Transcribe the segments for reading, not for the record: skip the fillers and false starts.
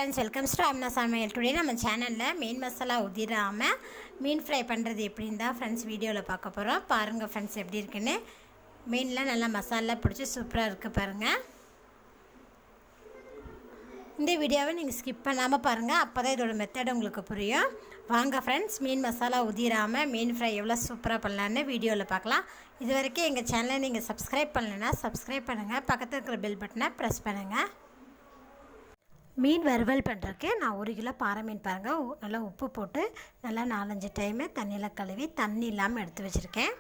friends, welcome to Samayal. Today நம்ம சேனல்ல மீன் மசாலா உதிராம மீன் fry பண்றது எப்படின்னு தான் फ्रेंड्स வீடியோல பார்க்க போறோம். பாருங்க फ्रेंड्स எப்படி இருக்குன்னு. மீன்ல நல்ல மசாலா பிடிச்சு சூப்பரா இருக்கு பாருங்க. இந்த வீடியோவை நீங்க ஸ்கிப் பண்ணாம பாருங்க. அப்பதான் இதோட மெத்தட் உங்களுக்கு புரியும். வாங்க फ्रेंड्स மீன் மசாலா உதிராம மீன் ஃப்ரை எவ்வளவு சூப்பரா பண்ணலாம்னு வீடியோல பார்க்கலாம். இதுவரைக்கும் எங்க சேனலை நீங்க Subscribe பண்ணலனா Subscribe பண்ணுங்க. பக்கத்துல இருக்கிற பெல் பட்டனை பிரஸ் பண்ணுங்க. மீன் வறுவல் பண்ணுறதுக்கு நான் 1 கிலோ பாறை மீன் பாருங்கள் நல்லா உப்பு போட்டு நல்லா 4-5 டைமு தண்ணியில் கழுவி தண்ணி இல்லாமல் எடுத்து வச்சுருக்கேன்.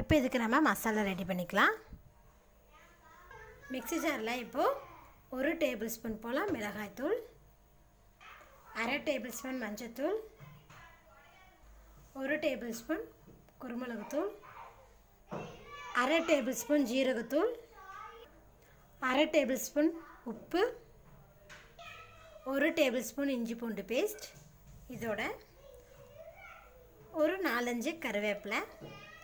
இப்போ இதுக்கு நம்ம மசாலா ரெடி பண்ணிக்கலாம். மிக்ஸி ஜாரில் இப்போது 1 டேபிள் ஸ்பூன் போல் மிளகாய்த்தூள், 1/2 டேபிள் ஸ்பூன் மஞ்சத்தூள், 1 டேபிள் ஸ்பூன் குருமிளகுத்தூள், 1/2 டேபிள் ஸ்பூன் ஜீரகத்தூள், 1/2 டேபிள் ஸ்பூன் உப்பு, 1 டேபிள் ஸ்பூன் இஞ்சி பூண்டு பேஸ்ட், இதோட ஒரு 4-5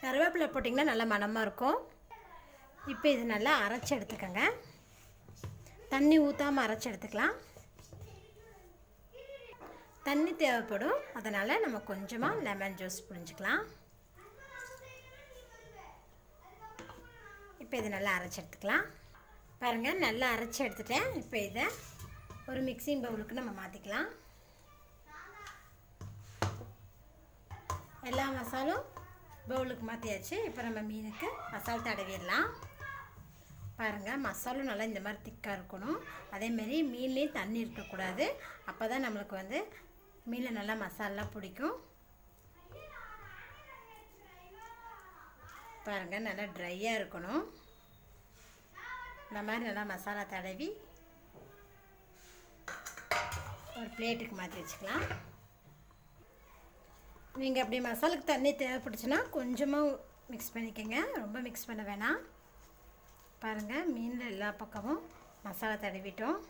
கருவேப்பிலை போட்டிங்கன்னா நல்லா மணமாக இருக்கும். இப்போ இது நல்லா அரைச்சி எடுத்துக்கோங்க. தண்ணி ஊற்றாமல் அரைச்சி எடுத்துக்கலாம். தண்ணி தேவைப்படும், அதனால் நம்ம கொஞ்சமாக லெமன் ஜூஸ் புழிஞ்சிக்கலாம். இப்போ இது நல்லா அரைச்சி எடுத்துக்கலாம். பாருங்கள் நல்லா அரைச்சி எடுத்துட்டேன். இப்போ இதை ஒரு மிக்சிங் பவுலுக்கு நம்ம மாற்றிக்கலாம். எல்லா மசாலும் பவுலுக்கு மாற்றியாச்சு. இப்போ நம்ம மீனுக்கு மசாலா தடவிடலாம். பாருங்கள் மசாலும் நல்லா இந்த மாதிரி திக்காக இருக்கணும். அதேமாரி மீன்லேயும் தண்ணி இருக்கக்கூடாது. அப்போ தான் நம்மளுக்கு மீனில் நல்லா மசாலெலாம் பிடிக்கும். பாருங்கள் நல்லா ட்ரையாக இருக்கணும். இந்த மாதிரி நல்லா மசாலா தடவி ஒரு பிளேட்டுக்கு மாற்றி வச்சுக்கலாம். நீங்கள் அப்படி மசாலுக்கு தண்ணி தேவைப்படுச்சுன்னா கொஞ்சமாக மிக்ஸ் பண்ணிக்கோங்க, ரொம்ப மிக்ஸ் பண்ண வேணாம். பாருங்கள் மீனில் எல்லா பக்கமும் மசாலா தடவிட்டோம்.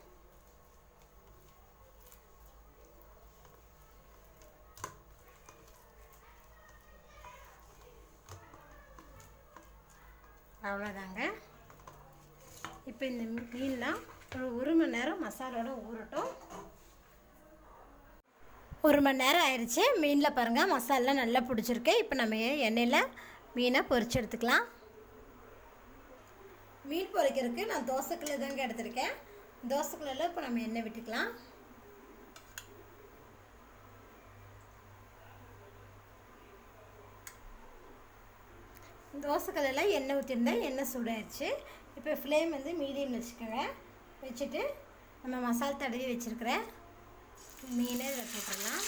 அவ்வளோதாங்க. இப்போ இந்த மீன்லாம் ஒரு 1 மணி நேரம் மசாலோட ஊறட்டும். 1 மணி நேரம் ஆயிடுச்சு. மீனில் பாருங்கள் மசாலாம் நல்லா பிடிச்சிருக்கு. இப்போ நம்ம எண்ணெயில் மீனை பொரிச்சு எடுத்துக்கலாம். மீன் பொரிக்கிறதுக்கு நான் தோசைக்கல்ல தாங்க எடுத்திருக்கேன். தோசைக்கல்லில் இப்போ நம்ம எண்ணெய் விட்டுக்கலாம். தோசைக்கல்லில் எண்ணெய் ஊற்றிருந்தேன். எண்ணெய் சூடாயிடுச்சு. இப்போ ஃப்ளேம் மீடியம் வச்சுக்கோங்க. வச்சுட்டு நம்ம மசாலா தடவி வச்சுருக்கிறேன் மீனை இதில் போட்டுடலாம்.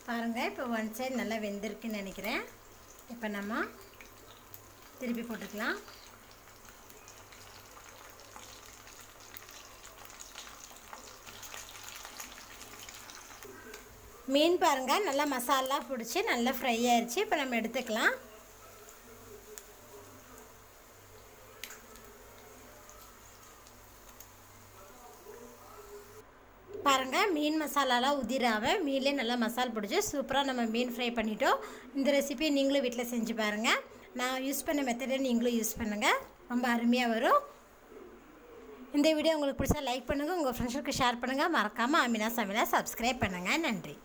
பாருங்கள் இப்போ 1 சைடு நல்லா வெந்திருக்குன்னு நினைக்கிறேன். இப்போ நம்ம திருப்பி போட்டுக்கலாம். மீன் பாருங்கள் நல்லா மசாலா பிடிச்சி நல்லா ஃப்ரை ஆயிடுச்சு. இப்போ நம்ம எடுத்துக்கலாம். பாருங்கள் மீன் மசாலாலாம் உதிராக மீன்லேயே நல்லா மசாலா பிடிச்சி சூப்பராக நம்ம மீன் ஃப்ரை பண்ணிட்டோம். இந்த ரெசிபியை நீங்களும் வீட்டில் செஞ்சு பாருங்கள். நான் யூஸ் பண்ண மெத்தடை நீங்களும் யூஸ் பண்ணுங்கள், ரொம்ப அருமையாக வரும். இந்த வீடியோ உங்களுக்கு பிடிச்சா லைக் பண்ணுங்கள், உங்கள் ஃப்ரெண்ட்ஸுக்கு ஷேர் பண்ணுங்கள். மறக்காமல் அமினா சமையலை Subscribe பண்ணுங்கள். நன்றி.